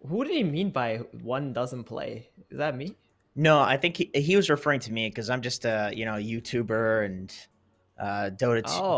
Who did he mean by one doesn't play? Is that me? No, I think he was referring to me because I'm just a YouTuber and Oh,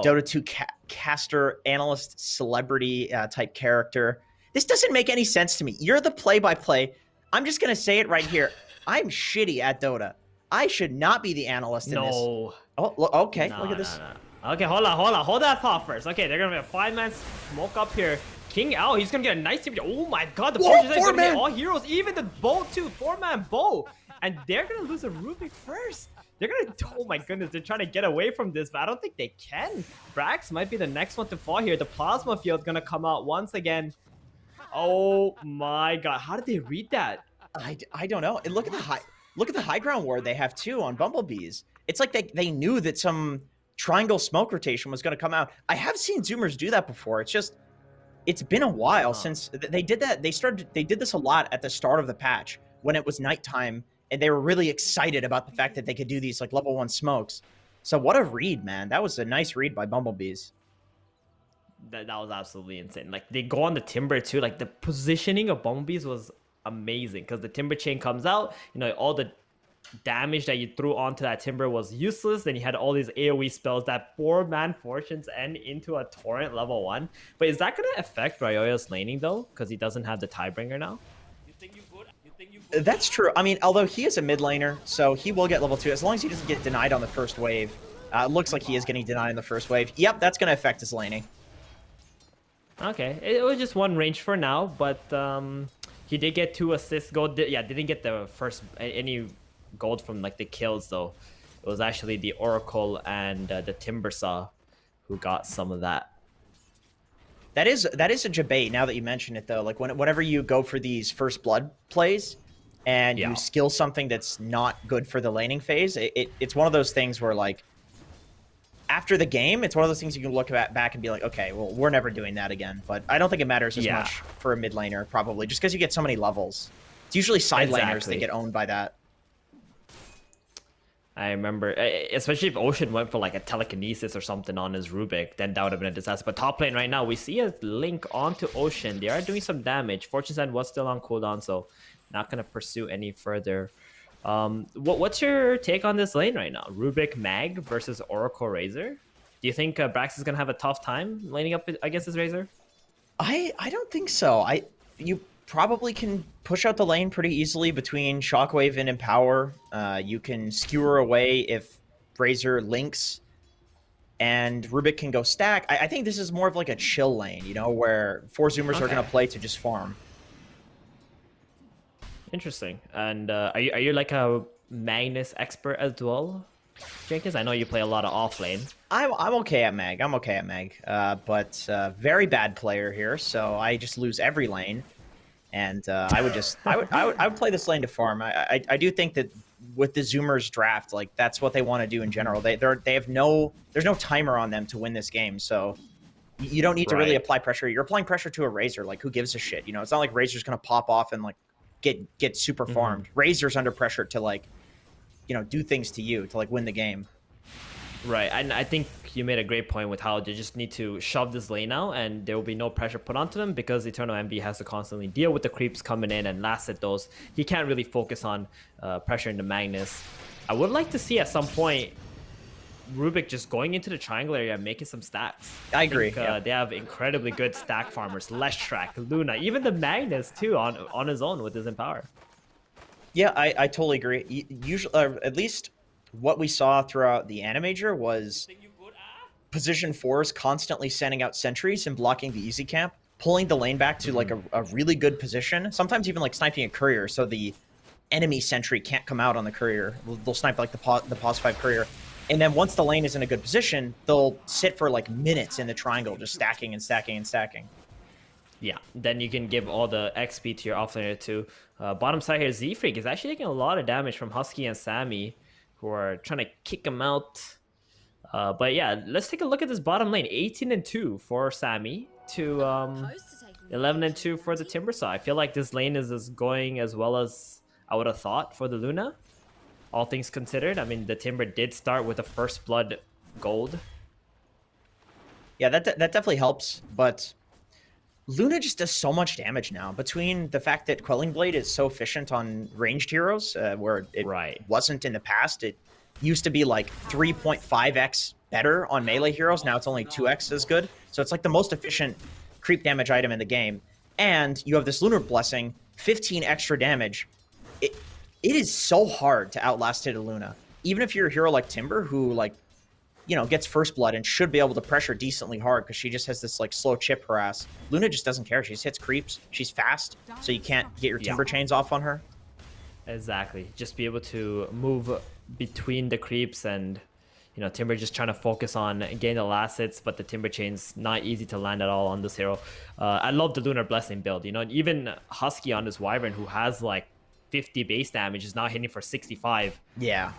Dota 2 caster, analyst, celebrity type character. This doesn't make any sense to me. You're the play-by-play. I'm just gonna say it right here. I'm shitty at Dota. I should not be the analyst in this. no. Oh, okay. Look No, at no, this. no. Okay, hold that thought first. Okay, they're gonna be a 5-man smoke up here. King out, he's gonna get a nice team. Oh my god, the Whoa, Potion is four gonna hit man. all heroes, even the Bo3, 4-man Bo. And they're gonna lose a Rubik first. They're gonna, oh my goodness, they're trying to get away from this, but I don't think they can. Brax might be the next one to fall here. The Plasma Field's gonna come out once again. Oh my god, how did they read that? I don't know. And look at the high ground ward they have too on Bumblebees. It's like they knew that some triangle smoke rotation was going to come out. I have seen Zoomers do that before. It's been a while since they did that. They did this a lot at the start of the patch when it was nighttime and they were really excited about the fact that they could do these like level 1 smokes. So what a read, man. That was a nice read by Bumblebees. That was absolutely insane. Like, they go on the Timber too. Like, the positioning of Bumblebees was amazing because the Timber chain comes out. You know, all the damage that you threw onto that Timber was useless. Then you had all these AoE spells that 4-man Fortunes end into a Torrent level 1. But is that going to affect Ryoya's laning though? Because he doesn't have the Tiebringer now? That's true. I mean, although he is a mid laner, so he will get level 2 as long as he doesn't get denied on the first wave. It looks like he is getting denied in the first wave. Yep, that's going to affect his laning. Okay, it was just one range for now, but he did get 2 assists gold. Yeah, didn't get the first any gold from like the kills though. It was actually the Oracle and the Timbersaw who got some of that. That is a debate now that you mention it though. Like whenever you go for these first blood plays and you skill something that's not good for the laning phase, it's one of those things where like after the game, it's one of those things you can look back and be like, okay, well, we're never doing that again. But I don't think it matters as much for a mid laner, probably, just because you get so many levels. It's usually side laners that get owned by that. I remember, especially if Ocean went for like a telekinesis or something on his Rubik, then that would have been a disaster. But top lane right now, we see a link onto Ocean. They are doing some damage. Fortune's End was still on cooldown, so not going to pursue any further. What's your take on this lane right now? Rubik Mag versus Oracle Razor. Do you think Brax is gonna have a tough time laning up against this Razor? I don't think so. You probably can push out the lane pretty easily between Shockwave and Empower. You can skewer away if Razor links, and Rubik can go stack. I think this is more of like a chill lane, you know, where 4Zoomers are gonna play to just farm. Interesting. And are you like a Magnus expert as well, Jenkins? I know you play a lot of off lane. I'm okay at Mag. I'm okay at Mag. But very bad player here, so I just lose every lane. And I would play this lane to farm. I do think that with the Zoomers draft, like that's what they want to do in general. There's no timer on them to win this game, so you don't need to really apply pressure. You're applying pressure to a Razor. Like, who gives a shit? You know, it's not like Razor's gonna pop off and like get super farmed. Razor's under pressure to like, you know, do things to you to like win the game. Right, and I think you made a great point with how they just need to shove this lane out and there will be no pressure put onto them because Eternal Envy has to constantly deal with the creeps coming in and last at those. He can't really focus on pressure into Magnus. I would like to see at some point Rubik just going into the triangle area and making some stacks. I agree. They have incredibly good stack farmers. Leshrac, Luna, even the Magnus too on his own with his Empower. Yeah, I totally agree. Usually, at least what we saw throughout the Animator was position 4s constantly sending out sentries and blocking the easy camp, pulling the lane back to like a really good position. Sometimes even like sniping a courier, so the enemy sentry can't come out on the courier. They'll snipe like the pos 5 courier. And then once the lane is in a good position, they'll sit for like minutes in the triangle, just stacking and stacking and stacking. Yeah, then you can give all the XP to your offlaner too. Bottom side here, Z-Freak is actually taking a lot of damage from Husky and Sammy, who are trying to kick him out. But yeah, let's take a look at this bottom lane. 18-2 for Sammy to 11-2 for the Timbersaw. I feel like this lane is going as well as I would have thought for the Luna. All things considered, I mean, the Timber did start with a first blood gold. Yeah, that definitely helps, but Luna just does so much damage now. Between the fact that Quelling Blade is so efficient on ranged heroes, where it Right. wasn't in the past. It used to be like 3.5x better on melee heroes. Now it's only 2x as good. So it's like the most efficient creep damage item in the game. And you have this Lunar Blessing, 15 extra damage. It is so hard to outlast Hit Luna. Even if you're a hero like Timber, who like, you know, gets first blood and should be able to pressure decently hard because she just has this like slow chip harass. Luna just doesn't care. She just hits creeps. She's fast, so you can't get your timber chains off on her. Exactly. Just be able to move between the creeps, and you know, Timber just trying to focus on getting the last hits, but the Timber chain's not easy to land at all on this hero. I love the Lunar Blessing build. You know, even Husky on this Wyvern, who has like 50 base damage, is now hitting for 65. Yeah.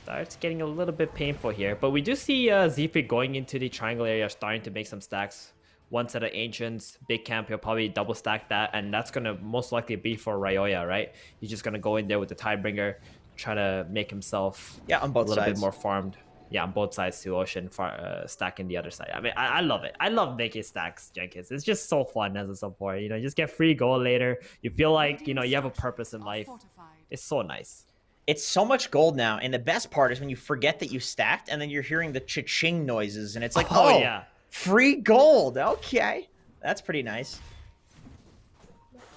Starts getting a little bit painful here, but we do see Zephyr going into the triangle area, starting to make some stacks. One set of Ancients, big camp, he'll probably double stack that, and that's going to most likely be for Ryoya, right? He's just going to go in there with the Tidebringer, try to make himself on both a little sides. bit more farmed. Yeah, on both sides to Ocean, stacking the other side. I mean, I love it. I love making stacks, Jenkins. It's just so fun as a support. You know, you just get free gold later. You feel like, you know, you have a purpose in life. It's so nice. It's so much gold now, and the best part is when you forget that you stacked, and then you're hearing the cha-ching noises, and it's like, oh yeah, free gold. Okay, that's pretty nice.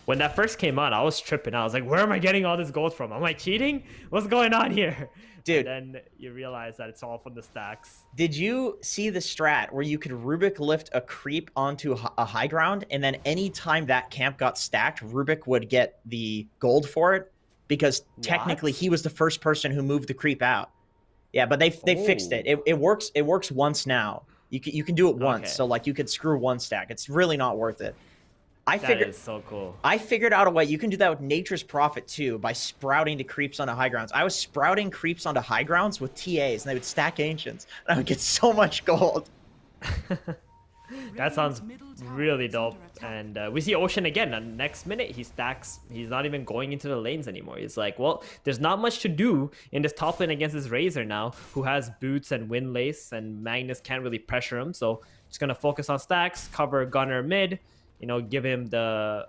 When that first came on, I was tripping. I was like, where am I getting all this gold from? Am I cheating? What's going on here? Dude. And then you realize that it's all from the stacks. Did you see the strat where you could Rubik lift a creep onto a high ground, and then anytime that camp got stacked, Rubik would get the gold for it? Because technically he was the first person who moved the creep out. Yeah, but they fixed it. It works once now. You can do it once. Okay. So like you could screw one stack. It's really not worth it. That is so cool. I figured out a way. You can do that with Nature's Prophet too, by sprouting the creeps onto high grounds. I was sprouting creeps onto high grounds with TAs, and they would stack Ancients, and I would get so much gold. That sounds really dope. And we see Ocean again. And next minute, he stacks. He's not even going into the lanes anymore. He's like, well, there's not much to do in this top lane against this Razor now, who has boots and Windlace, and Magnus can't really pressure him. So just going to focus on stacks, cover Gunner mid, you know, give him the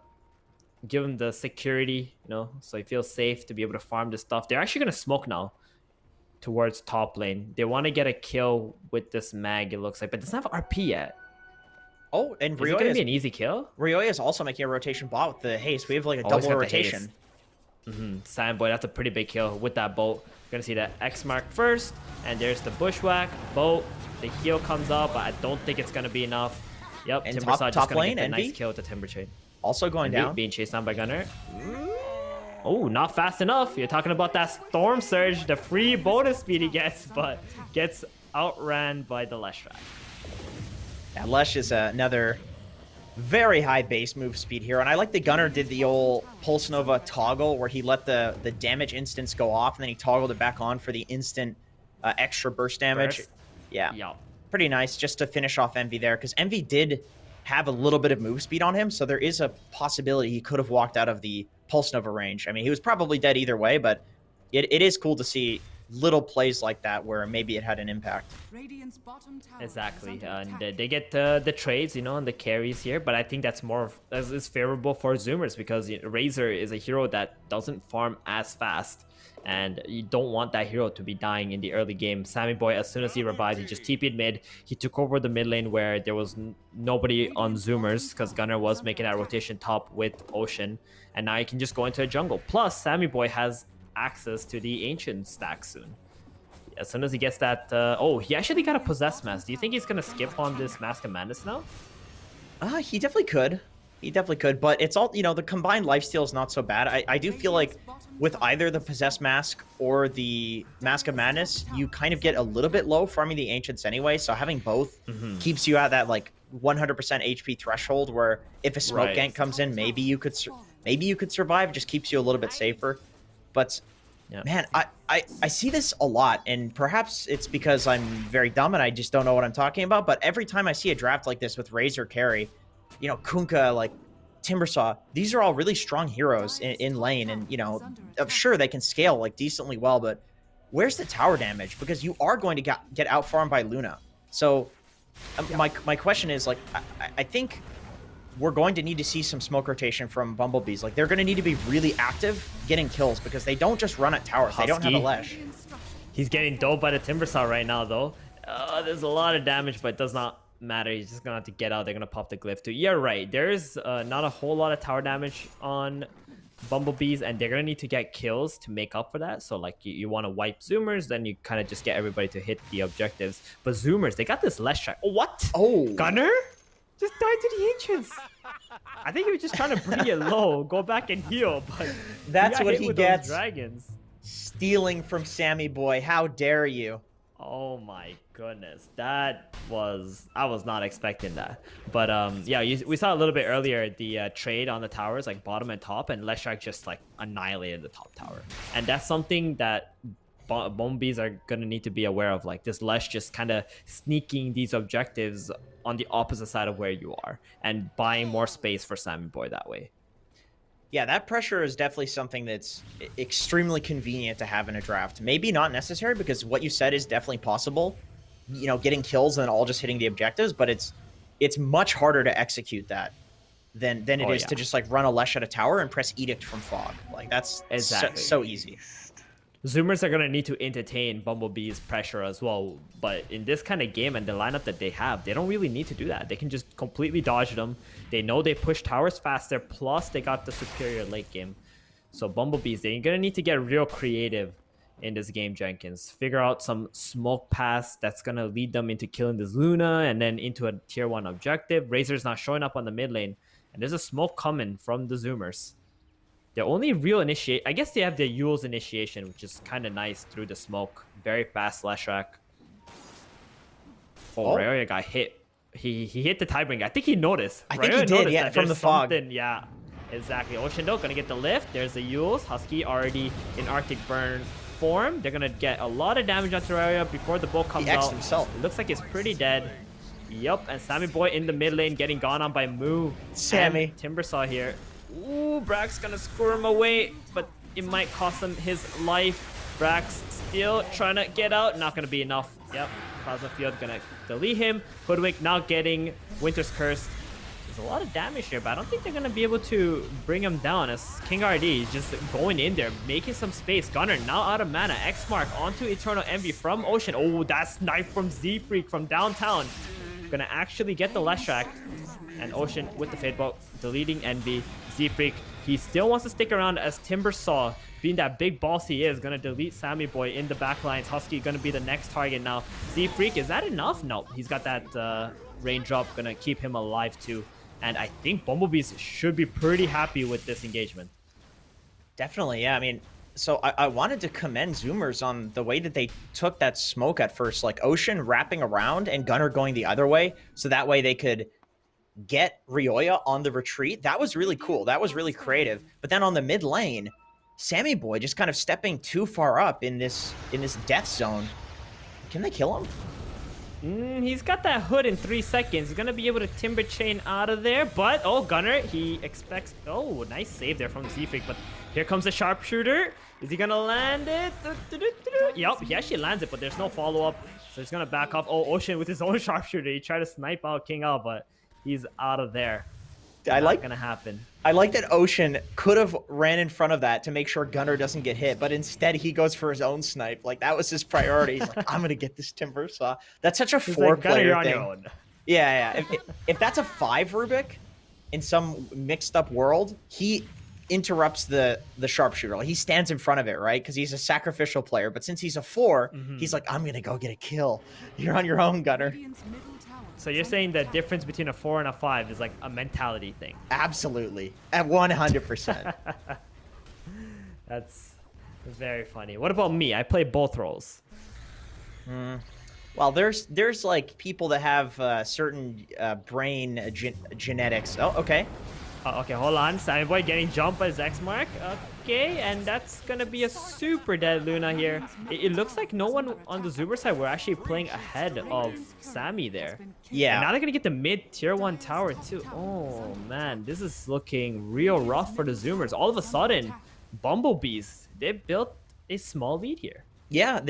security, you know, so he feels safe to be able to farm this stuff. They're actually going to smoke now towards top lane. They want to get a kill with this mag, it looks like, but it doesn't have RP yet. Oh, and Ryoya is going to be an easy kill? Ryoya is also making a rotation bot with the haste. We have like a double rotation. Sandboy, that's a pretty big kill with that boat. You're going to see the X mark first, and there's the bushwhack. Boat, the heal comes up, but I don't think it's going to be enough. Yep, and Timbersaw just going to get a nice kill with the Timber Chain. Also going down. Being chased down by Gunner. Oh, not fast enough. You're talking about that Storm Surge, the free bonus speed he gets, but gets outran by the Leshrac. Yeah, Lesh is another very high base move speed hero, and I like the Gunner did the old Pulse Nova toggle where he let the damage instance go off, and then he toggled it back on for the instant extra burst damage. Yeah, pretty nice just to finish off Envy there, because Envy did have a little bit of move speed on him, so there is a possibility he could have walked out of the Pulse Nova range. I mean, he was probably dead either way, but it is cool to see little plays like that where maybe it had an impact. Exactly, and they get the trades, you know, and the carries here, but I think that's more is favorable for Zoomers, because Razor is a hero that doesn't farm as fast, and you don't want that hero to be dying in the early game. Sammy Boy, as soon as he revived, he just TP'd mid. He took over the mid lane where there was nobody on Zoomers, because Gunner was making that rotation top with Ocean, and now he can just go into a jungle. Plus, Sammy Boy has access to the Ancient stack soon. As soon as he gets that... oh, he actually got a Possessed Mask. Do you think he's going to skip on this Mask of Madness now? He definitely could. He definitely could, but it's all, you know, the combined lifesteal is not so bad. I do feel like with either the Possessed Mask or the Mask of Madness, you kind of get a little bit low farming the Ancients anyway, so having both keeps you at that, like, 100% HP threshold where if a smoke gank comes in, maybe you could survive. It just keeps you a little bit safer. But man, I see this a lot, and perhaps it's because I'm very dumb and I just don't know what I'm talking about, but every time I see a draft like this with Razor carry, you know, Kunkka, like Timbersaw, these are all really strong heroes in lane, and, you know, I'm sure they can scale like decently well, but where's the tower damage? Because you are going to get out farmed by Luna. So My question is, like, I think we're going to need to see some smoke rotation from Bumblebees. Like, they're going to need to be really active getting kills because they don't just run at towers. They don't have a Lesh. He's getting doped by the Timbersaw right now, though. There's a lot of damage, but it does not matter. He's just going to have to get out. They're going to pop the glyph too. Yeah, right. There's not a whole lot of tower damage on Bumblebees, and they're going to need to get kills to make up for that. So, like, you want to wipe Zoomers, then you kind of just get everybody to hit the objectives. But Zoomers, they got this Lesh track. Oh, what? Oh. Gunner? Just died to the ancients. I think he was just trying to bring it low, go back and heal, but that's what he gets. Dragons stealing from Sammy Boy. How dare you? Oh my goodness, I was not expecting that. But yeah, we saw a little bit earlier the trade on the towers, like bottom and top, and Leshrac just like annihilated the top tower, and that's something that Bumblebees are gonna need to be aware of. Like this Lesh just kind of sneaking these objectives on the opposite side of where you are and buying more space for Sammy Boy that way. Yeah, that pressure is definitely something that's extremely convenient to have in a draft. Maybe not necessary, because what you said is definitely possible, you know, getting kills and all just hitting the objectives, but it's much harder to execute that than it is to just like run a Lesh at a tower and press Edict from Fog. Like that's exactly so easy. Zoomers are going to need to entertain Bumblebee's pressure as well, but in this kind of game and the lineup that they have, they don't really need to do that. They can just completely dodge them. They know they push towers faster, plus they got the superior late game. So Bumblebees, they're going to need to get real creative in this game, Jenkins. Figure out some smoke pass that's going to lead them into killing this Luna and then into a tier 1 objective. Razor's not showing up on the mid lane, and there's a smoke coming from the Zoomers. The only real initiate, I guess they have the Yule's initiation, which is kind of nice through the smoke. Very fast Leshrac. Oh, Raya got hit. He hit the Tidebringer. I think he noticed. I think he did, yeah, from the fog. Yeah, exactly. Ocean Doe gonna get the lift. There's the Yules. Husky already in Arctic Burn form. They're gonna get a lot of damage on Terraria before the bolt comes out. Himself. It looks like he's pretty dead. Yup, and Sammy Boy in the mid lane getting gone on by Moo. Sammy. And Timbersaw here. Ooh, Brax gonna squirm away, but it might cost him his life. Brax still trying to get out. Not gonna be enough. Yep, Plasma Field gonna delete him. Hoodwink now getting Winter's Curse. There's a lot of damage here, but I don't think they're gonna be able to bring him down as King RD is just going in there, making some space. Gunner now out of mana. X Mark onto Eternal Envy from Ocean. Oh, that snipe from Z-Freak from downtown. Gonna actually get the Leshrac. And Ocean with the Fade Bolt, deleting Envy. Z-Freak, he still wants to stick around as Timbersaw, being that big boss he is, gonna delete Sammy Boy in the backlines. Husky gonna be the next target now. Z-Freak, is that enough? No, he's got that raindrop, gonna keep him alive too. And I think Bumblebees should be pretty happy with this engagement. Definitely, yeah. I mean, so I wanted to commend Zoomers on the way that they took that smoke at first, like Ocean wrapping around and Gunner going the other way, so that way they could get Ryoya on the retreat. That was really cool. That was really creative. But then on the mid lane, Sammy Boy just kind of stepping too far up in this death zone. Can they kill him? He's got that hood in 3 seconds. He's gonna be able to Timber Chain out of there, but oh, Gunner, he expects. Oh, nice save there from Z-Freak, but here comes the sharpshooter. Is he gonna land it? Yup, he actually lands it, but there's no follow-up, so he's gonna back off. Oh, Ocean with his own sharpshooter. He tried to snipe out King Al, but he's out of there. Not gonna happen. I like that Ocean could have ran in front of that to make sure Gunner doesn't get hit, but instead he goes for his own snipe. Like that was his priority. He's like, I'm gonna get this Timbersaw. That's such a 4-player thing. Yeah. If that's a 5 Rubik in some mixed up world, he interrupts the sharpshooter. Like, he stands in front of it, right? Because he's a sacrificial player. But since he's a 4, he's like, I'm gonna go get a kill. You're on your own, Gunner. So you're saying the difference between a 4 and a 5 is like a mentality thing? Absolutely. At 100%. That's very funny. What about me? I play both roles. Well, there's like people that have certain brain genetics. Oh, okay. Okay, hold on. Sammy Boy getting jumped by his X Mark. Okay, and that's gonna be a super dead Luna here. It looks like no one on the Zuber side were actually playing ahead of Sammy there. Yeah. And now they're gonna get the mid tier 1 tower too. Oh man, this is looking real rough for the Zoomers. All of a sudden, Bumblebees, they built a small lead here. Yeah,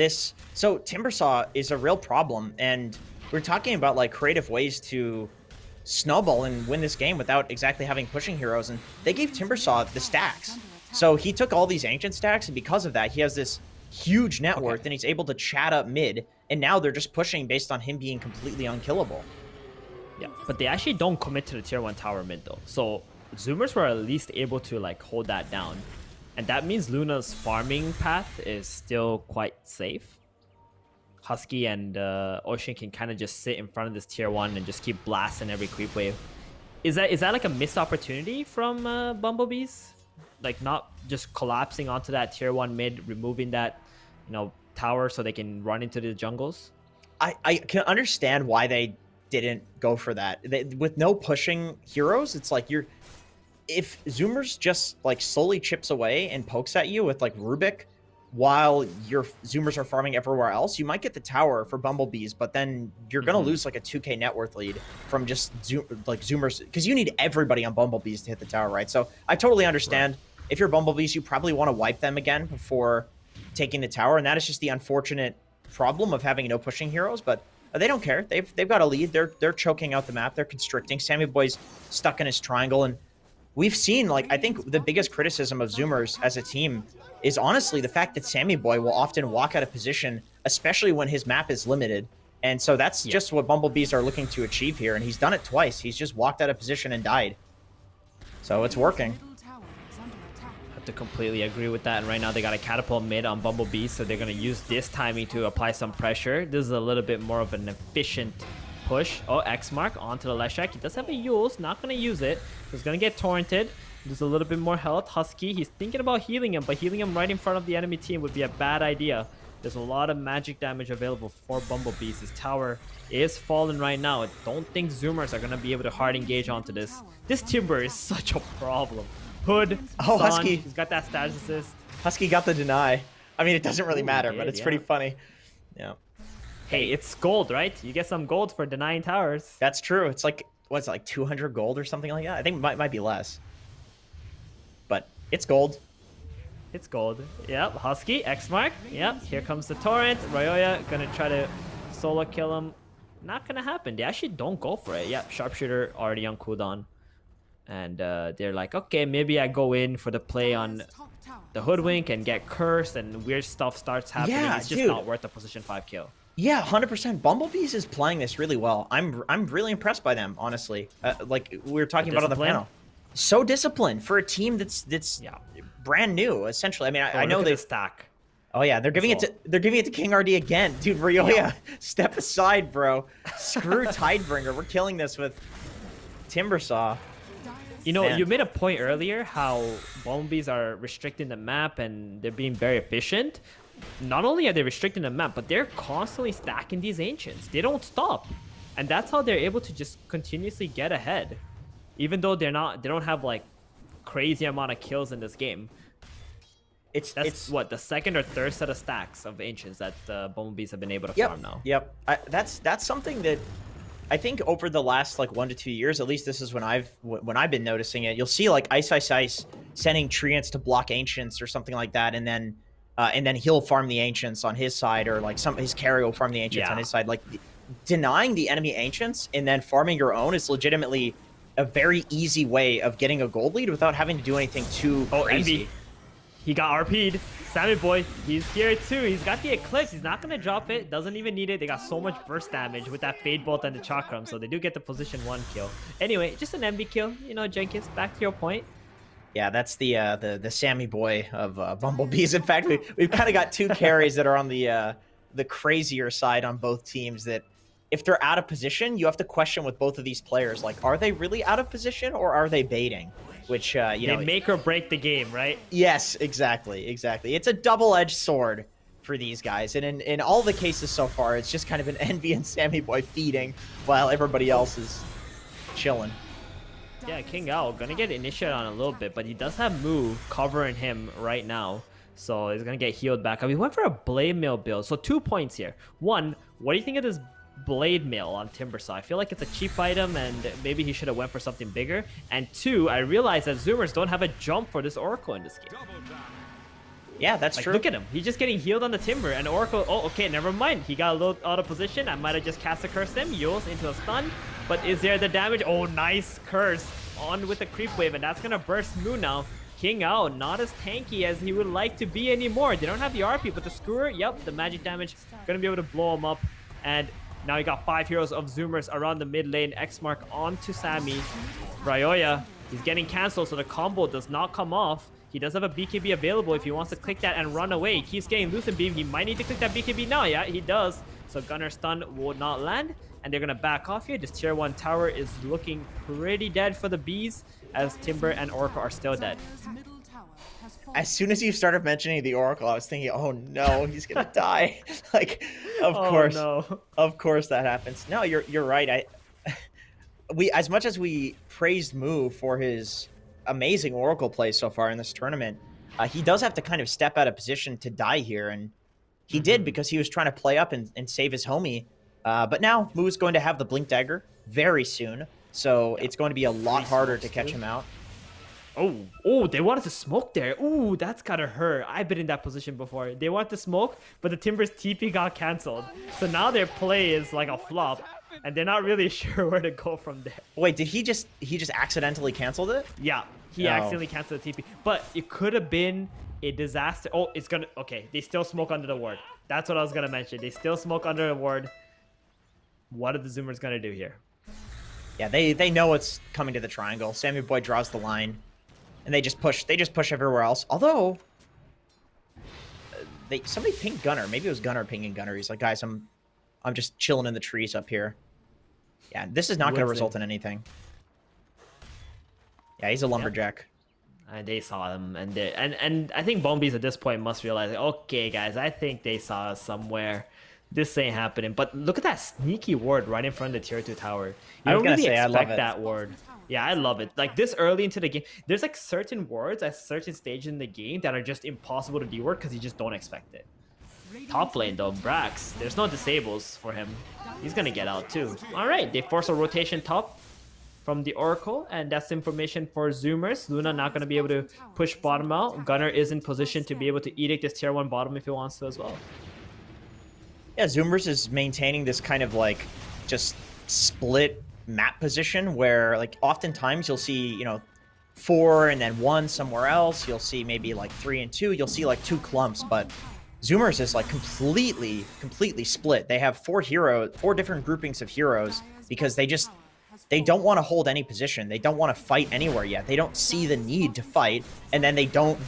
so Timbersaw is a real problem, and we're talking about like creative ways to snowball and win this game without exactly having pushing heroes, and they gave Timbersaw the stacks. So he took all these ancient stacks, and because of that, he has this huge net worth, and he's able to chat up mid, and now they're just pushing based on him being completely unkillable. Yeah, but they actually don't commit to the tier 1 tower mid though. So Zoomers were at least able to like hold that down. And that means Luna's farming path is still quite safe. Husky and Ocean can kind of just sit in front of this tier 1 and just keep blasting every creep wave. Is that like a missed opportunity from Bumblebees? Like not just collapsing onto that tier 1 mid, removing that, you know, tower so they can run into the jungles? I can understand why they didn't go for that. With no pushing heroes, it's like if Zoomers just like slowly chips away and pokes at you with like Rubik while your Zoomers are farming everywhere else, you might get the tower for Bumblebees, but then you're gonna lose like a 2k net worth lead from just Zoomers, because you need everybody on Bumblebees to hit the tower, right? So I totally understand. If you're Bumblebees, you probably want to wipe them again before taking the tower, and that is just the unfortunate problem of having no pushing heroes, but they don't care. They've got a lead. They're choking out the map. They're constricting. Sammy Boy's stuck in his triangle, and we've seen, like, I think the biggest criticism of Zoomers as a team is honestly the fact that Sammy Boy will often walk out of position, especially when his map is limited. And so that's just what Bumblebees are looking to achieve here, and he's done it twice. He's just walked out of position and died. So it's working. Have to completely agree with that. And right now they got a catapult mid on Bumblebee, so they're going to use this timing to apply some pressure. This is a little bit more of an efficient push. Oh, X mark onto the left shack. He does have a Yule's, not going to use it. He's going to get torrented. There's a little bit more health. Husky, he's thinking about healing him, but healing him right in front of the enemy team would be a bad idea. There's a lot of magic damage available for Bumblebees. His tower is falling right now. I don't think Zoomers are going to be able to hard engage onto this. This Timber is such a problem. Hood, oh, Son, Husky. He's got that status assist. Husky got the deny. I mean, it doesn't really matter, but it's pretty funny. Yeah. Hey, it's gold, right? You get some gold for denying towers. That's true. It's like, what's it, like 200 gold or something like that? I think it might be less. But it's gold. It's gold. Yep, Husky, X mark. Yep, here comes the torrent. Royoya gonna try to solo kill him. Not gonna happen. They actually don't go for it. Yep, sharpshooter already on cooldown. And they're like, okay, maybe I go in for the play on the hoodwink and get cursed and weird stuff starts happening. Yeah, it's just not worth a position 5 kill. Yeah, 100%. Bumblebees is playing this really well. I'm really impressed by them, honestly. Like we were talking about on the panel. So disciplined for a team that's brand new, essentially. I mean, I know they stack. Oh yeah, they're giving it to King RD again, dude. Ryoya, step aside, bro. Screw Tidebringer. We're killing this with Timbersaw. You know, you made a point earlier how Bumblebees are restricting the map and they're being very efficient. Not only are they restricting the map, but they're constantly stacking these ancients. They don't stop, and that's how they're able to just continuously get ahead, even though they don't have like crazy amount of kills in this game. That's what, the second or third set of stacks of ancients that Bumblebees have been able to farm now. Yep, that's something that I think over the last like 1 to 2 years, at least this is when I've been noticing it. You'll see like Ice sending treants to block ancients or something like that, and then he'll farm the ancients on his side, or like his carry will farm the ancients on his side. Like denying the enemy ancients and then farming your own is legitimately a very easy way of getting a gold lead without having to do anything too crazy. Envy. He got RP'd. Sammy Boy, he's here too. He's got the Eclipse. He's not going to drop it. Doesn't even need it. They got so much burst damage with that Fade Bolt and the Chakram, so they do get the position 1 kill. Anyway, just an envy kill. You know, Jenkins, back to your point. Yeah, that's the Sammy Boy of Bumblebees. In fact, we've kind of got 2 carries that are on the crazier side on both teams, that if they're out of position, you have to question with both of these players, like, are they really out of position or are they baiting? Which, you know, they make or break the game, right? Yes, exactly. It's a double-edged sword for these guys. And in all the cases so far, it's just kind of an Envy and Sammy Boy feeding while everybody else is chilling. Yeah, King Owl gonna get initiated on a little bit, but he does have Moo covering him right now. So he's gonna get healed back up. He went for a Blade Mail build. So 2 points here. 1, what do you think of this Blade Mail on Timbersaw? I feel like it's a cheap item and maybe he should have went for something bigger. And 2, I realize that Zoomers don't have a jump for this Oracle in this game. Yeah, that's Like, true. look at him. He's just getting healed on the Timber. And Oracle, oh, okay, never mind. He got a little out of position. I might have just cast a curse him. Yules into a stun. But is there the damage? Oh, nice curse. On with the creep wave. And that's going to burst Moo now. King out, not as tanky as he would like to be anymore. They don't have the RP, but the Skewer, yep, the magic damage, going to be able to blow him up. And now you got 5 heroes of Zoomers around the mid lane. X mark onto Sammy. Bryoya, he's getting cancelled, so the combo does not come off. He does have a BKB available if he wants to click that and run away. He keeps getting Lucent Beam. He might need to click that BKB now. Yeah, he does. So Gunner stun will not land. And they're going to back off here. This tier 1 tower is looking pretty dead for the Bees, as Timber and Oracle are still dead. As soon as you started mentioning the Oracle, I was thinking, oh no, he's going to die. Like, of course. No. Of course that happens. No, you're right. We, as much as we praised Moo for his amazing Oracle play so far in this tournament, he does have to kind of step out of position to die here, and he did because he was trying to play up and save his homie. But now Moo is going to have the Blink Dagger very soon, so it's going to be a lot harder to catch him out. Oh, they wanted to smoke there. Ooh, that's gotta hurt. I've been in that position before. They want to smoke, but the Timber's TP got canceled. So now their play is like a flop, and they're not really sure where to go from there. Wait, did he just accidentally canceled it? Yeah, he accidentally canceled the TP. But it could have been a disaster. Oh, it's gonna... Okay, they still smoke under the ward. That's what I was gonna mention. They still smoke under the ward. What are the Zoomers gonna do here? Yeah, they know what's coming to the triangle. Sammy Boy draws the line, and they just push everywhere else. Although somebody pinged Gunner. Maybe it was Gunner pinging Gunner. He's like, guys, I'm just chilling in the trees up here. Yeah, this is not going to result in anything. Yeah, he's a lumberjack. And they saw him, and I think Bombies at this point must realize, okay, guys, I think they saw us somewhere. This ain't happening. But look at that sneaky ward right in front of the tier 2 tower. You don't really expect that ward. Yeah, I love it. Like, this early into the game, there's like certain wards at certain stages in the game that are just impossible to de-ward because you just don't expect it. Top lane though, Brax, there's no disables for him. He's gonna get out too. All right, they force a rotation top from the Oracle, and that's information for Zoomers. Luna not gonna be able to push bottom out. Gunner is in position to be able to edict this tier 1 bottom if he wants to as well. Yeah, Zoomers is maintaining this kind of like just split map position where like oftentimes you'll see, you know, 4 and then 1 somewhere else. You'll see maybe like 3 and 2. You'll see like 2 clumps, but Zoomers is like completely split. They have 4 different groupings of heroes because they don't want to hold any position. They don't want to fight anywhere yet. They don't see the need to fight, and then they don't...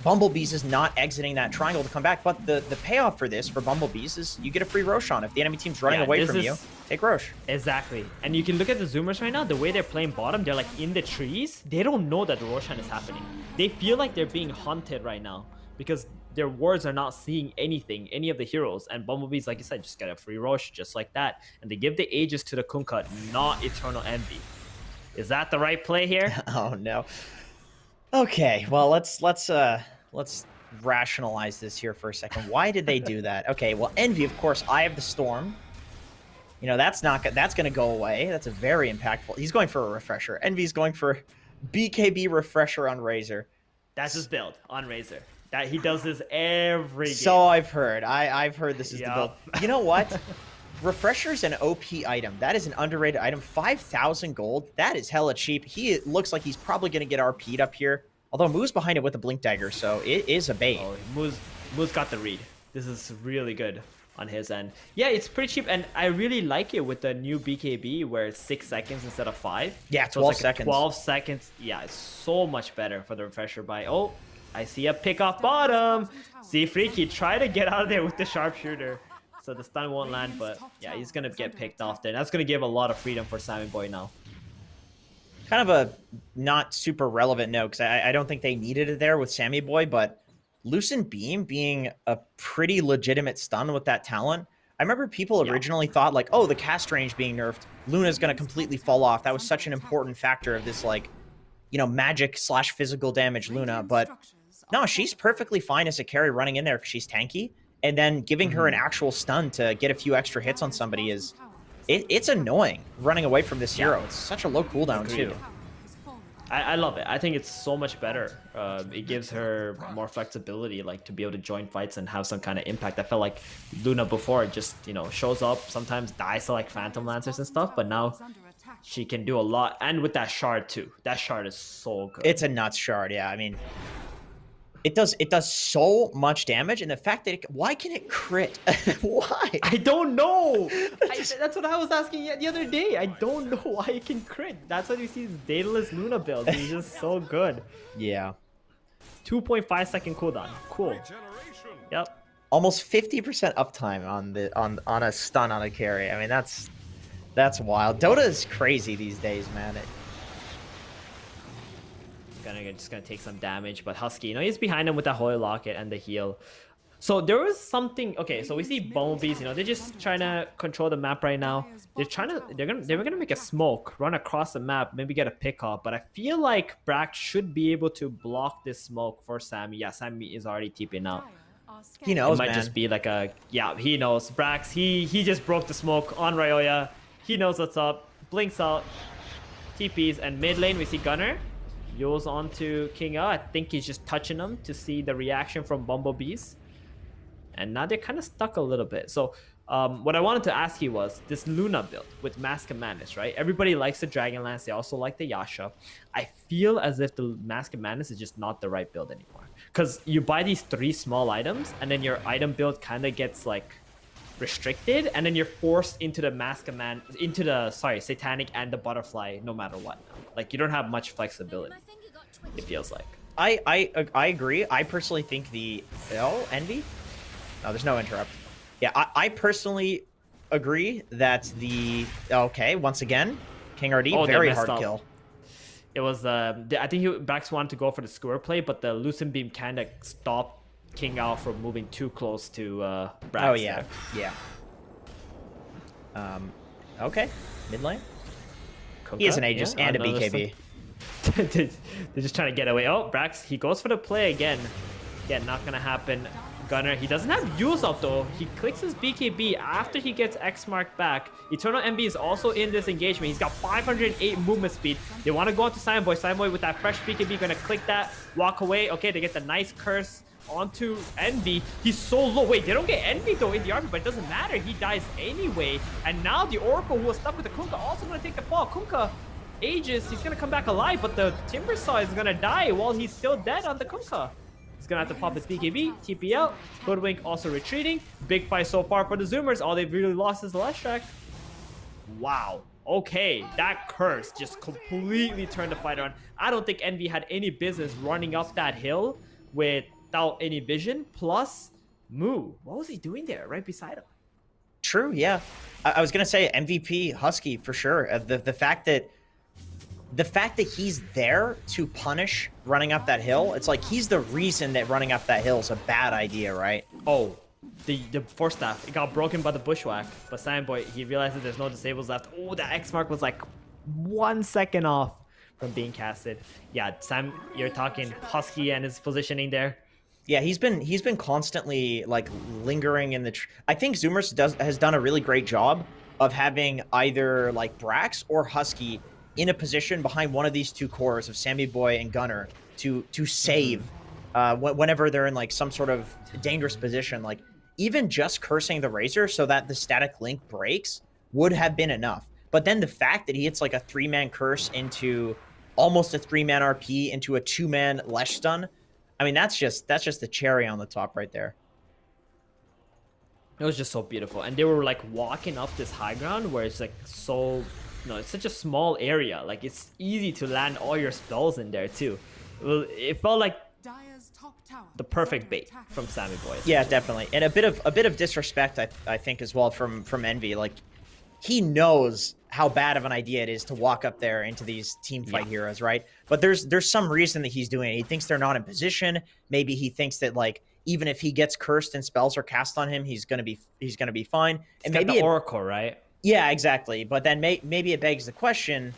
Bumblebees is not exiting that triangle to come back, but the payoff for this, for Bumblebees, is you get a free Roshan. If the enemy team's running away from you, take Rosh. Exactly. And you can look at the Zoomers right now, the way they're playing bottom, they're like in the trees. They don't know that the Roshan is happening. They feel like they're being hunted right now because their wards are not seeing anything, any of the heroes. And Bumblebees, like you said, just get a free Rosh just like that. And they give the Aegis to the Kunkka, not Eternal Envy. Is that the right play here? Oh, no. Okay, well, let's rationalize this here for a second. Why did they do that? Okay, well, Envy, of course, Eye of the Storm. You know, that's going to go away. That's a very impactful. He's going for a refresher. Envy's going for BKB refresher on Razor. That's his build on Razor. That he does this every game. So I've heard. I've heard this is the build. You know what? Refresher's an OP item. That is an underrated item. 5,000 gold. That is hella cheap. He looks like he's probably going to get RP'd up here. Although Moo's behind it with a Blink Dagger, so it is a bait. Oh, Moo's got the read. This is really good on his end. Yeah, it's pretty cheap, and I really like it with the new BKB where it's 6 seconds instead of 5. Yeah, 12 seconds. 12 seconds. Yeah, it's so much better for the refresher buy. Oh, I see a pick off bottom. See Freaky try to get out of there with the sharpshooter. So the stun won't land, but yeah, he's going to get picked off there. That's going to give a lot of freedom for Sammy Boy now. Kind of a not super relevant note, because I don't think they needed it there with Sammy Boy, but Lucent Beam being a pretty legitimate stun with that talent. I remember people originally thought like, oh, the cast range being nerfed, Luna's going to completely fall off. That was such an important factor of this, like, you know, magic / physical damage Luna. But no, she's perfectly fine as a carry running in there because she's tanky. And then giving her an actual stun to get a few extra hits on somebody is... It's annoying running away from this hero. It's such a low cooldown, too. I love it. I think it's so much better. It gives her more flexibility, like to be able to join fights and have some kind of impact. I felt like Luna before just, you know, shows up, sometimes dies to like Phantom Lancers and stuff, but now she can do a lot. And with that shard too. That shard is so good. It's a nuts shard, yeah. I mean, it does so much damage, and the fact that why can it crit? Why? I don't know. That's what I was asking the other day. I don't know why it can crit. That's why you see this dataless Luna build. He's just so good. Yeah. 2.5-second cooldown. Cool. Yep. Almost 50% uptime on a stun on a carry. I mean, that's wild. Dota is crazy these days, man. Just gonna take some damage, but Husky, you know, he's behind him with that Holy Locket and the heal. So there was something. Okay, so we see bumblebees. You know, they're just trying to control the map right now. They're gonna make a smoke, run across the map, maybe get a pick off. But I feel like Brack should be able to block this smoke for Sammy. Yeah, Sammy is already TPing out. He knows, it might man. just be like a he knows. Brax, he just broke the smoke on Ryoya. He knows what's up. Blinks out, TPs, and mid lane we see Gunner. Yo's onto King I think he's just touching him to see the reaction from bumblebees. And now they're kind of stuck a little bit. So what I wanted to ask you was this Luna build with Mask of Madness, right? Everybody likes the Dragonlance. They also like the Yasha. I feel as if the Mask of Madness is just not the right build anymore. Because you buy these 3 small items and then your item build kind of gets like restricted. And then you're forced into the Mask of Man, into the, Satanic and the Butterfly no matter what. Like you don't have much flexibility, it feels like. I agree. I personally think the Envy? No, there's no interrupt. Yeah, I personally agree that once again, King RD, very hard kill. It was, I think Brax wanted to go for the skewer play, but the Lucent Beam kind of stopped King Ao from moving too close to Brax. Oh, yeah, yeah. Okay, mid lane. He has an Aegis and a BKB. They're just trying to get away. Oh, Brax, he goes for the play again. Yeah, not going to happen. Gunner, he doesn't have Jules up though. He clicks his BKB after he gets X mark back. Eternal MB is also in this engagement. He's got 508 movement speed. They want to go onto Simonboy. Simonboy with that fresh BKB gonna click that, walk away. Okay, they get the nice curse onto Envy. He's so low. Wait, they don't get Envy though in the army, but it doesn't matter. He dies anyway. And now the Oracle, who was stuck with the Kunkka, also gonna take the fall. Kunkka Aegis, he's gonna come back alive, but the Timbersaw is gonna die while he's still dead on the Kunkka. He's gonna have to pop his BKB, TP out. Hoodwink also retreating. Big fight so far for the Zoomers. All they've really lost is the Leshrac. Wow. Okay, that curse just completely turned the fight around. I don't think Envy had any business running up that hill without any vision. Plus, Moo. What was he doing there right beside him? True, yeah. I was gonna say MVP Husky for sure. The fact that he's there to punish running up that hill, it's like he's the reason that running up that hill is a bad idea, right? Oh, the Force Staff, it got broken by the Bushwhack, but Sandboy, he realizes there's no disables left. Oh, that X mark was like 1 second off from being casted. Yeah, Sam, you're talking Husky and his positioning there. Yeah, he's been constantly like lingering in the. I think Zoomers has done a really great job of having either like Brax or Husky in a position behind one of these two cores of Sammy Boy and Gunner to save whenever they're in like some sort of dangerous position. Like even just cursing the Razor so that the static link breaks would have been enough. But then the fact that he hits like a 3-man curse into almost a 3-man RP into a 2-man Lesh stun, I mean that's just the cherry on the top right there. It was just so beautiful, and they were like walking up this high ground where it's like so. No, it's such a small area. Like it's easy to land all your spells in there too. It felt like the perfect bait from Sammy Boy. Yeah, definitely, and a bit of disrespect I think as well from Envy. Like he knows how bad of an idea it is to walk up there into these team fight heroes, right? But there's some reason that he's doing it. He thinks they're not in position. Maybe he thinks that like even if he gets cursed and spells are cast on him, he's gonna be fine. And maybe the Oracle, right? Yeah, exactly. But then maybe it begs the question,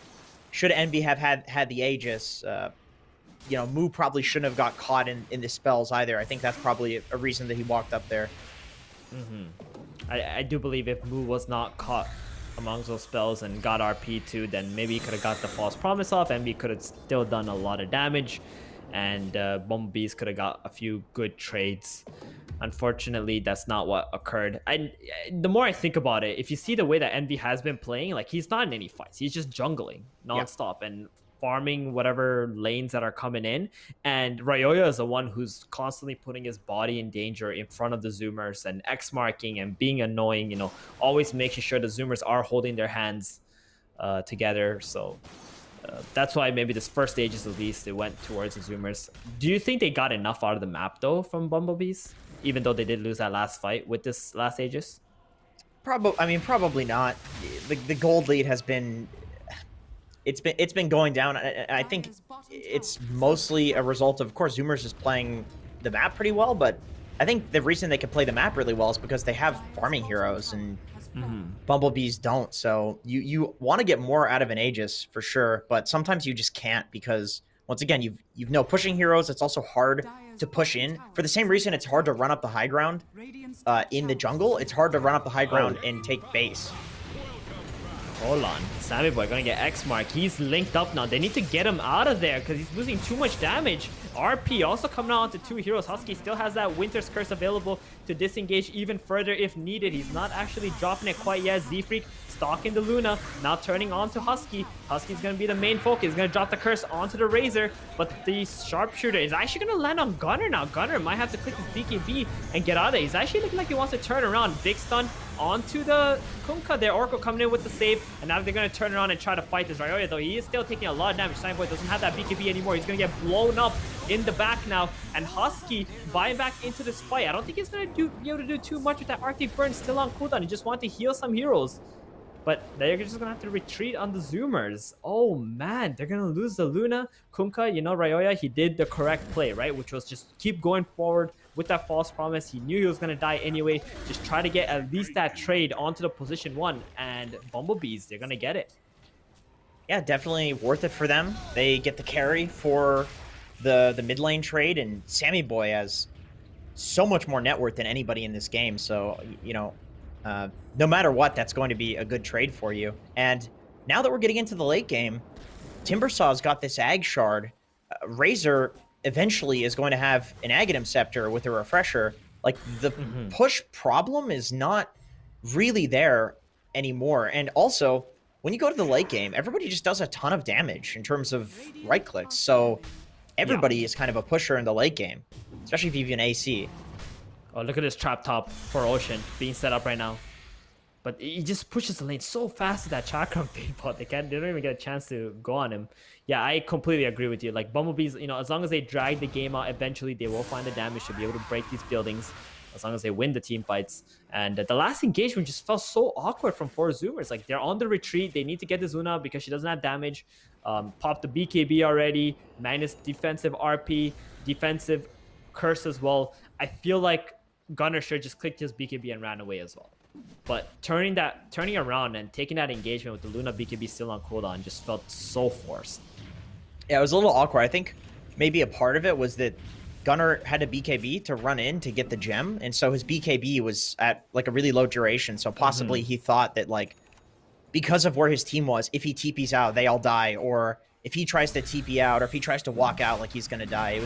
should Envy have had the Aegis? Moo probably shouldn't have got caught in the spells either. I think that's probably a reason that he walked up there. I do believe if Moo was not caught amongst those spells and got RP too, then maybe he could have got the false promise off, and we could have still done a lot of damage, and Bumblebees could have got a few good trades. Unfortunately, that's not what occurred. And the more I think about it, if you see the way that Envy has been playing, like, he's not in any fights. He's just jungling nonstop and farming whatever lanes that are coming in. And Ryoya is the one who's constantly putting his body in danger in front of the Zoomers and X marking and being annoying, you know, always making sure the Zoomers are holding their hands together. So that's why maybe this first stages at least they went towards the Zoomers. Do you think they got enough out of the map though from Bumblebees, even though they did lose that last fight with this last Aegis? Probably not. The gold lead has been it's been going down. I think it's mostly a result of course, Zoomers is playing the map pretty well, but I think the reason they can play the map really well is because they have farming heroes and Bumblebees don't. So you want to get more out of an Aegis for sure, but sometimes you just can't because once again, you've no pushing heroes. It's also hard to push in. For the same reason it's hard to run up the high ground in the jungle, it's hard to run up the high ground and take base. Hold on. Sammy Boy gonna get X mark. He's linked up now. They need to get him out of there because he's losing too much damage. RP also coming out onto 2 heroes. Husky still has that Winter's Curse available to disengage even further if needed. He's not actually dropping it quite yet. Z-Freak stalking the Luna, now turning on to Husky. Husky's gonna be the main focus. He's gonna drop the curse onto the Razor, but the sharpshooter is actually gonna land on Gunner now. Gunner might have to click his BKB and get out of there. He's actually looking like he wants to turn around. Big stun onto the Kunkka there. Orko coming in with the save, and now they're gonna turn around and try to fight this Ryoya, though he is still taking a lot of damage. Simeboy doesn't have that BKB anymore. He's gonna get blown up in the back now, and Husky buying back into this fight. I don't think he's gonna be able to do too much with that Arctic Burn still on cooldown. He just wants to heal some heroes. But they're just gonna have to retreat on the Zoomers. Oh man, they're gonna lose the Luna. Kunkka, you know, Ryoya, he did the correct play, right? Which was just keep going forward with that false promise. He knew he was gonna die anyway. Just try to get at least that trade onto the position 1. And Bumblebees, they're gonna get it. Yeah, definitely worth it for them. They get the carry for the mid lane trade, and Sammy Boy has so much more net worth than anybody in this game. So, you know, no matter what, that's going to be a good trade for you. And now that we're getting into the late game, Timbersaw's got this Ag Shard. Razor eventually is going to have an Aghanim Scepter with a Refresher. Like, the push problem is not really there anymore. And also, when you go to the late game, everybody just does a ton of damage in terms of right clicks. So everybody is kind of a pusher in the late game, especially if you have an AC. Oh, look at this trap top for Ocean being set up right now. But he just pushes the lane so fast with that Chakram big pot. They don't even get a chance to go on him. Yeah, I completely agree with you. Like, Bumblebees, you know, as long as they drag the game out, eventually they will find the damage to be able to break these buildings. As long as they win the team fights. And the last engagement just felt so awkward from 4Zoomers. Like, they're on the retreat. They need to get the Zuna because she doesn't have damage. Pop the BKB already. Magnus defensive RP. Defensive curse as well. I feel like Gunner should just clicked his BKB and ran away as well. But turning around and taking that engagement with the Luna BKB still on cooldown just felt so forced. Yeah, it was a little awkward. I think maybe a part of it was that Gunner had a BKB to run in to get the gem, and so his BKB was at like a really low duration, so possibly he thought that, like, because of where his team was, if he TPs out, they all die, or if he tries to TP out, or if he tries to walk out, like, he's gonna die.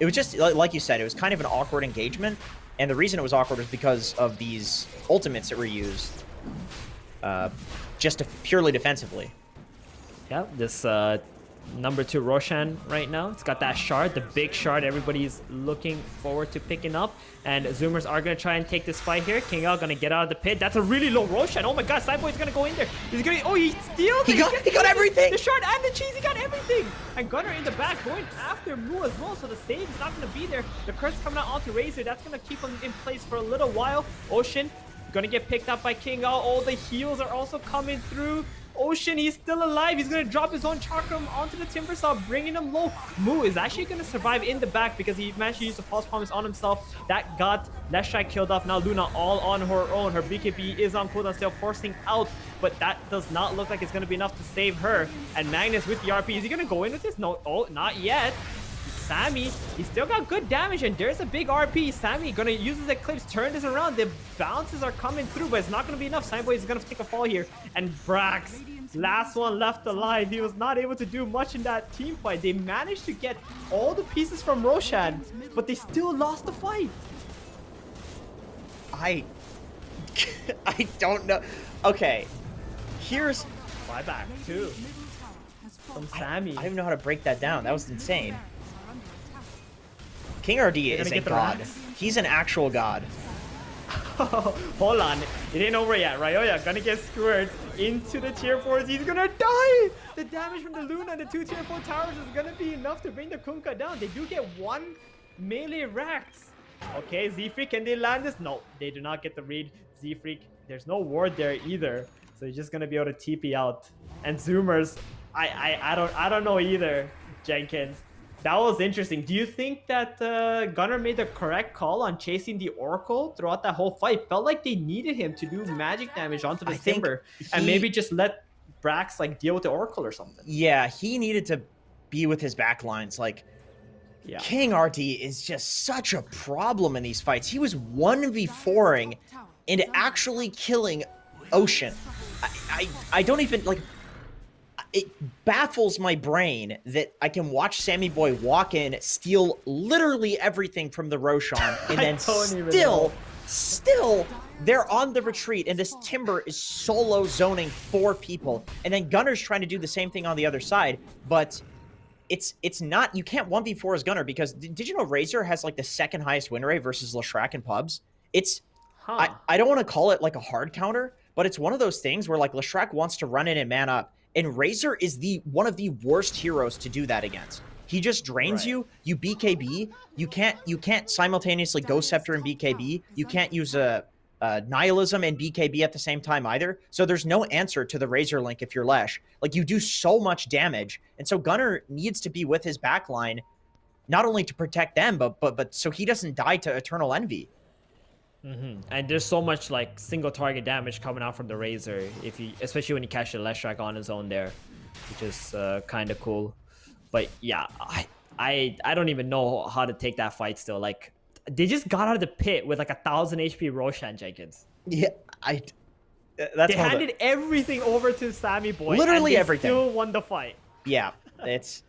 It was just, like you said, it was kind of an awkward engagement, and the reason it was awkward was because of these ultimates that were used just purely defensively. Yeah, this number 2 Roshan right now. It's got that shard, the big shard everybody's looking forward to picking up. And Zoomers are going to try and take this fight here. King Al going to get out of the pit. That's a really low Roshan. Oh my god, Sideboy's going to go in there. He's going to... Oh, he steals it. He got everything. The shard and the cheese, he got everything. And Gunner in the back going after Mu as well. So the save is not going to be there. The curse coming out onto Razor. That's going to keep him in place for a little while. Ocean going to get picked up by King Al. All the heals are also coming through. Ocean, he's still alive. He's going to drop his own Chakram onto the Timbersaw, bringing him low. Mu is actually going to survive in the back because he managed to use a false promise on himself. That got Leshai killed off. Now Luna all on her own. Her BKB is on cooldown, still forcing out, but that does not look like it's going to be enough to save her. And Magnus with the RP, is he going to go in with this? No, oh, not yet. Sammy, he still got good damage, and there's a big RP. Sammy gonna use his Eclipse, turn this around. The bounces are coming through, but it's not gonna be enough. Sammy Boy is gonna take a fall here, and Brax, last one left alive. He was not able to do much in that team fight. They managed to get all the pieces from Roshan, but they still lost the fight. I don't know. Okay, here's Buyback too from Sammy. I don't even know how to break that down. That was insane. King RD is a god. He's an actual god. Hold on, it ain't over yet. Ryoya gonna get skewered into the tier 4s. He's gonna die. The damage from the Luna and the 2 tier 4 towers is gonna be enough to bring the Kunkka down. They do get 1 melee Rax. Okay, Z-Freak, can they land this? No, they do not get the read. Z-Freak, there's no ward there either, so he's just gonna be able to TP out. And Zoomers, I don't know either. Jenkins, that was interesting. Do you think that Gunnar made the correct call on chasing the Oracle throughout that whole fight? Felt like they needed him to do magic damage onto the Timber, and maybe just let Brax like deal with the Oracle or something. Yeah, he needed to be with his backlines. Like, yeah. King RD is just such a problem in these fights. He was 1v4ing and actually killing Ocean. I don't even, like, it baffles my brain that I can watch Sammy Boy walk in, steal literally everything from the Roshan, and then still, they're on the retreat, and this Timber is solo zoning 4 people, and then Gunnar's trying to do the same thing on the other side, but it's not, you can't 1v4 as Gunnar, because did you know Razor has like the 2nd highest win rate versus Leshrac in pubs? It's, I don't want to call it like a hard counter, but it's one of those things where like Leshrac wants to run in and man up, and Razor is one of the worst heroes to do that against. He just drains you. You BKB. You can't simultaneously Ghost Scepter and BKB. You can't use a Nihilism and BKB at the same time either. So there's no answer to the Razor Link if you're Lesh. Like, you do so much damage, and so Gunnar needs to be with his backline, not only to protect them, but so he doesn't die to Eternal Envy. And there's so much like single target damage coming out from the Razor, especially when you catch the Leshrac on his own there, which is kind of cool. But yeah, I don't even know how to take that fight still. Like, they just got out of the pit with like 1,000 HP Roshan, Jenkins. Yeah, they handed everything over to Sammy Boy. Literally and they everything. Still won the fight. Yeah, it's,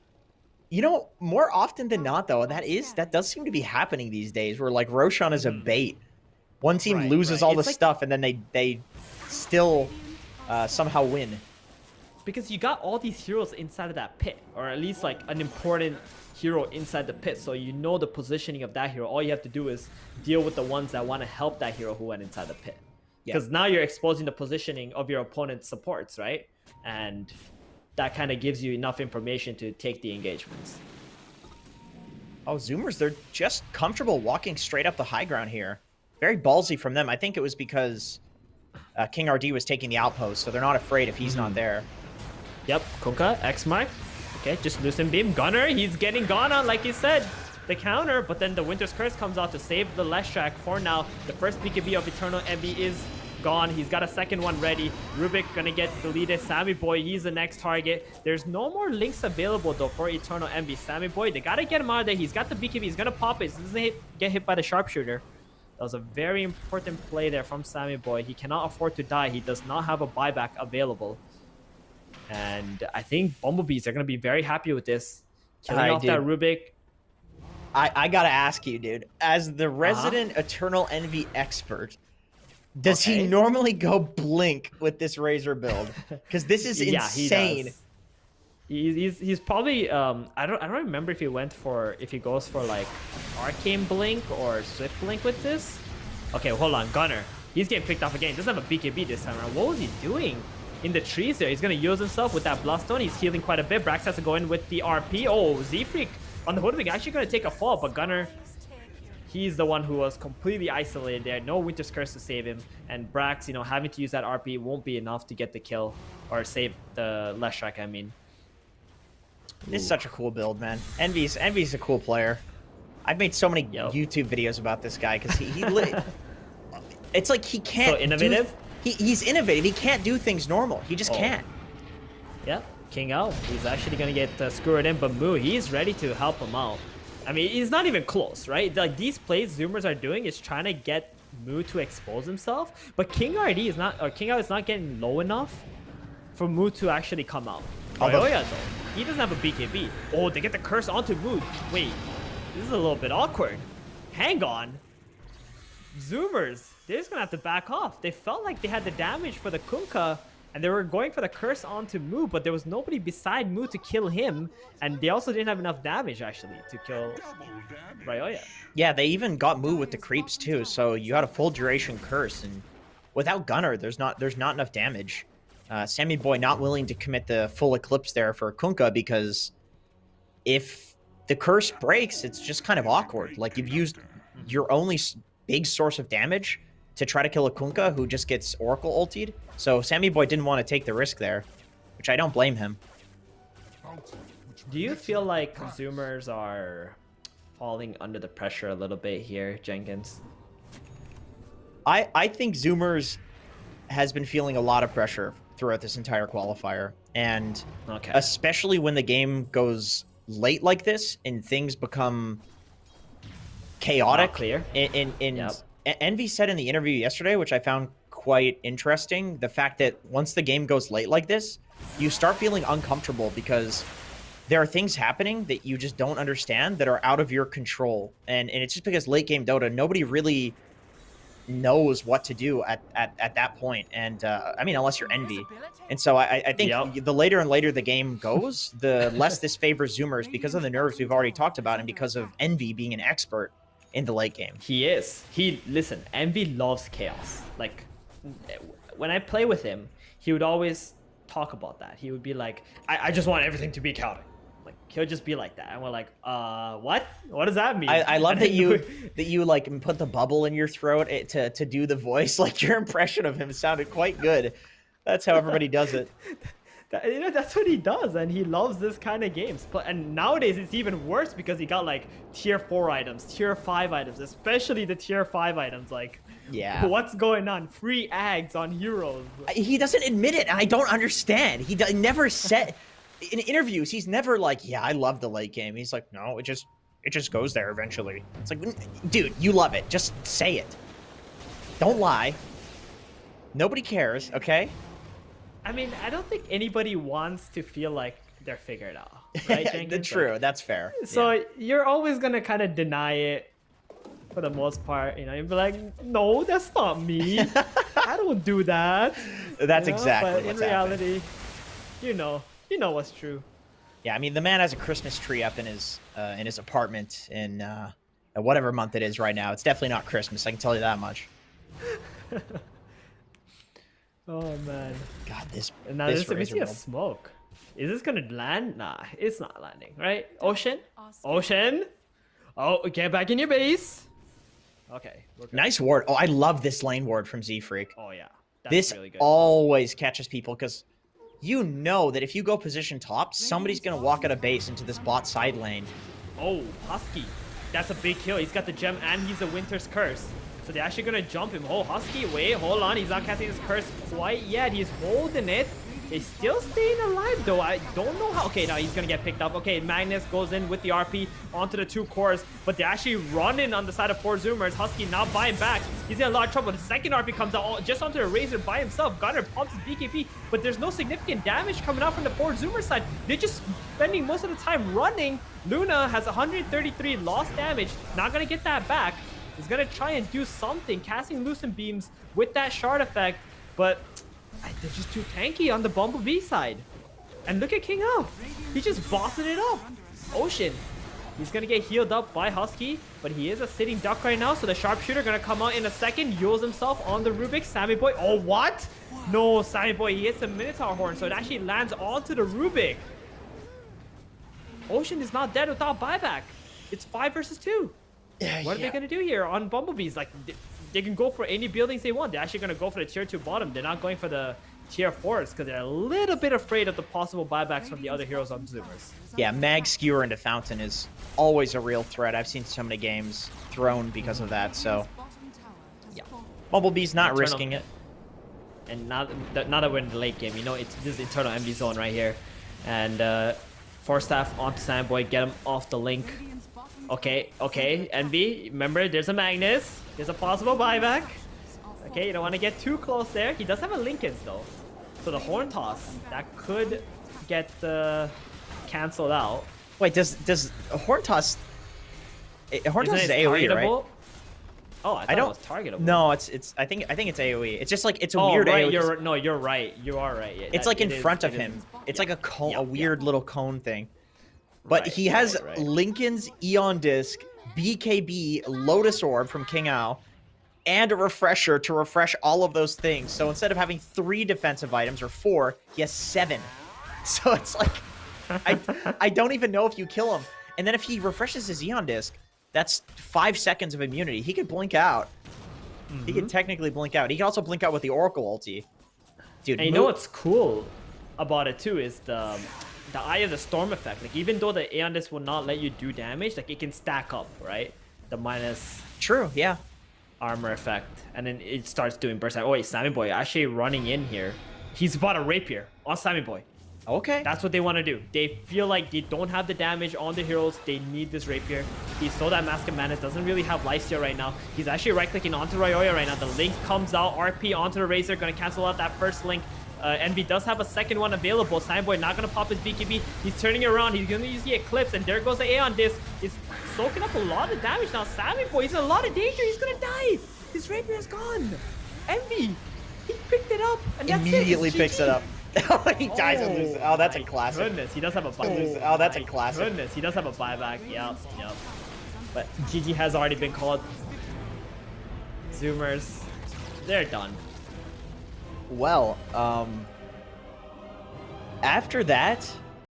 you know, more often than not though, that does seem to be happening these days, where like Roshan is a bait. One team loses all the stuff, and then they still somehow win. Because you got all these heroes inside of that pit, or at least like an important hero inside the pit, so you know the positioning of that hero. All you have to do is deal with the ones that want to help that hero who went inside the pit. Because now you're exposing the positioning of your opponent's supports, right? And that kind of gives you enough information to take the engagements. Oh, Zoomers, they're just comfortable walking straight up the high ground here. Very ballsy from them. I think it was because King RD was taking the outpost, so they're not afraid if he's not there. Yep, Kunkka, X-Mark. Okay, just loosen beam. Gunnar, he's getting gone on, like you said, the counter, but then the Winter's Curse comes out to save the Leshrac for now. The first BKB of Eternal Envy is gone. He's got a second one ready. Rubik gonna get deleted. Sammy Boy, he's the next target. There's no more links available though for Eternal Envy. Sammy Boy, they gotta get him out of there. He's got the BKB. He's gonna pop it. He doesn't get hit by the sharpshooter. That was a very important play there from Sammy Boy. He cannot afford to die. He does not have a buyback available. And I think Bumblebees are going to be very happy with this. Killing off that Rubik. I got to ask you, dude. As the resident Eternal Envy expert, does he normally go Blink with this Razor build? Because this is insane. He's probably I don't remember if he goes for like Arcane Blink or Swift Blink with this. Okay, hold on, Gunnar. He's getting picked off again. He doesn't have a BKB this time around. What was he doing in the trees there? He's gonna use himself with that Bloodstone. He's healing quite a bit. Brax has to go in with the RP. Oh, Z-Freak on the Hoodwink actually gonna take a fall, but Gunnar, he's the one who was completely isolated there. No Winter's Curse to save him. And Brax, you know, having to use that RP won't be enough to get the kill or save the Leshrac, I mean. This is such a cool build, man. Envy's a cool player. I've made so many YouTube videos about this guy because he it's like he can't. So innovative. He's innovative. He can't do things normal. He just can't. Yeah, King L. He's actually gonna get screwed in, but Moo, he's ready to help him out. I mean, it's not even close, right? Like these plays Zoomers are doing is trying to get Mu to expose himself, but King RD is not, or King Out is not getting low enough for Mu to actually come out. Although, Ryoya though, he doesn't have a BKB. Oh, they get the curse onto Mu. Wait, this is a little bit awkward. Hang on. Zoomers, they're just gonna have to back off. They felt like they had the damage for the Kunkka, and they were going for the curse onto Mu, but there was nobody beside Mu to kill him, and they also didn't have enough damage actually to kill Ryoya. Yeah, they even got Mu with the creeps too, so you had a full duration curse, and without Gunner, there's not enough damage. Sammy Boy not willing to commit the full eclipse there for Kunkka, because if the curse breaks, it's just kind of awkward. Like, you've used your only big source of damage to try to kill a Kunkka who just gets Oracle ultied. So Sammy Boy didn't want to take the risk there, which I don't blame him. Do you feel like Zoomers are falling under the pressure a little bit here, Jenkins? I think Zoomers has been feeling a lot of pressure throughout this entire qualifier, and especially when the game goes late like this and things become chaotic. Not clear. Envy said in the interview yesterday, which I found quite interesting, the fact that once the game goes late like this, you start feeling uncomfortable because there are things happening that you just don't understand that are out of your control. And it's just because late game Dota, nobody really knows what to do at that point. And I mean, unless you're Envy. And so I think the later and later the game goes, the less this favors Zoomers because of the nerves we've already talked about and because of Envy being an expert in the late game. He is. Listen, Envy loves chaos. Like, when I play with him, he would always talk about that. He would be like, I just want everything to be chaotic. Like, he'll just be like that. And we're like, what? What does that mean? I love that you like put the bubble in your throat to do the voice. Like, your impression of him sounded quite good. That's how everybody does it. That's what he does, and he loves this kind of games. And nowadays it's even worse because he got like tier 4 items, tier 5 items, especially the tier 5 items. Like, yeah, what's going on? Free ags on heroes. He doesn't admit it. I don't understand. He never said in interviews. He's never like, yeah, I love the late game. He's like, no, it just goes there eventually. It's like, dude, you love it. Just say it. Don't lie. Nobody cares, okay? I mean, I don't think anybody wants to feel like they're figured out, right, Jenkins? True, like, that's fair. So you're always going to kind of deny it for the most part. You know, you'd be like, no, that's not me. I don't do that. That's exactly but what's in reality, you know what's true. Yeah, I mean, the man has a Christmas tree up in his apartment in whatever month it is right now. It's definitely not Christmas, I can tell you that much. Oh man, God, this. And now this is a smoke. Is this gonna land? Nah, it's not landing, right? Ocean, Ocean. Oh, get back in your base. Okay. Nice ward. Oh, I love this lane ward from Z Freak. Oh yeah, this really good. Always catches people because you know that if you go position top, somebody's gonna walk out of base into this bot side lane. Oh, Husky, that's a big kill. He's got the gem and he's a Winter's Curse. So they're actually gonna jump him. Oh, Husky, wait, hold on. He's not casting his curse quite yet. He's holding it. He's still staying alive though. I don't know how. Okay, now he's gonna get picked up. Okay, Magnus goes in with the RP onto the 2 cores, but they're actually running on the side of 4Zoomers. Husky now buying back. He's in a lot of trouble. The second RP comes out just onto the Razor by himself. Gunner pumps his BKB, but there's no significant damage coming out from the 4Zoomer side. They're just spending most of the time running. Luna has 133 lost damage. Not gonna get that back. He's gonna try and do something, casting Lucent Beams with that shard effect, but they're just too tanky on the bumble side. And look at King Ao. He's just bossing it up. Ocean. He's gonna get healed up by Husky, but he is a sitting duck right now, so the sharpshooter gonna come out in a second, yules himself on the Rubik. Sammy Boy. Oh, what? No, Sammy Boy, he hits the Minotaur horn, so it actually lands onto the Rubik. Ocean is not dead without buyback. It's 5 versus 2. What are they going to do here on Bumblebees? Like, they can go for any buildings they want. They're actually going to go for the tier 2 bottom. They're not going for the tier 4s because they're a little bit afraid of the possible buybacks from the other heroes on Zoomers. Yeah, Mag Skewer into Fountain is always a real threat. I've seen so many games thrown because of that, so... Yeah. Bumblebee's not risking it. And now that we're in the late game, you know, it's this internal MD zone right here. And Force Staff onto Sandboy, get him off the link. Okay, okay, Envy, remember, there's a Magnus. There's a possible buyback. Okay, you don't want to get too close there. He does have a Lincoln's, though. So the Horn Toss, that could get canceled out. Wait, does Horn Toss... Horn Toss is AoE, targetable? right? Oh, I thought it was targetable. No, it's. I think it's AoE. It's just like it's a oh, weird right, AoE. you're right. You are right. Yeah, It's like in front of him. It's like a cone, a weird little cone thing. But he has Lincoln's Eon Disc, BKB, Lotus Orb from King Ao, and a refresher to refresh all of those things. So instead of having 3 defensive items or 4, he has 7. So it's like, I don't even know if you kill him. And then if he refreshes his Eon Disc, that's 5 seconds of immunity. He could blink out. He could technically blink out. He can also blink out with the Oracle ulti. Dude, and you know what's cool about it too is the Eye of the Storm effect. Like, even though the Aeon Disc will not let you do damage, like, it can stack up, right? The minus... True, yeah. Armor effect. And then it starts doing burst. Oh, wait, Sammy Boy actually running in here. He's bought a Rapier on Sammy Boy. Okay. That's what they want to do. They feel like they don't have the damage on the heroes. They need this Rapier. He saw that Mask of Madness. Doesn't really have lifesteal right now. He's actually right-clicking onto Ryoya right now. The Link comes out. RP onto the Razor. Going to cancel out that first Link. Envy does have a second one available. Sammy not going to pop his BKB. He's turning around. He's going to use the Eclipse. And there goes the Aeon Disc. He's soaking up a lot of damage now. Sammy he's in a lot of danger. He's going to die. His Rapier is gone. Envy, he picked it up. And that's immediately picks it up. Oh, he dies and loses. Oh, that's a classic. Goodness, he does have a buyback. Oh, that's a classic. Goodness, he does have a buyback. Yep. But GG has already been called. Zoomers, they're done. Well, after that,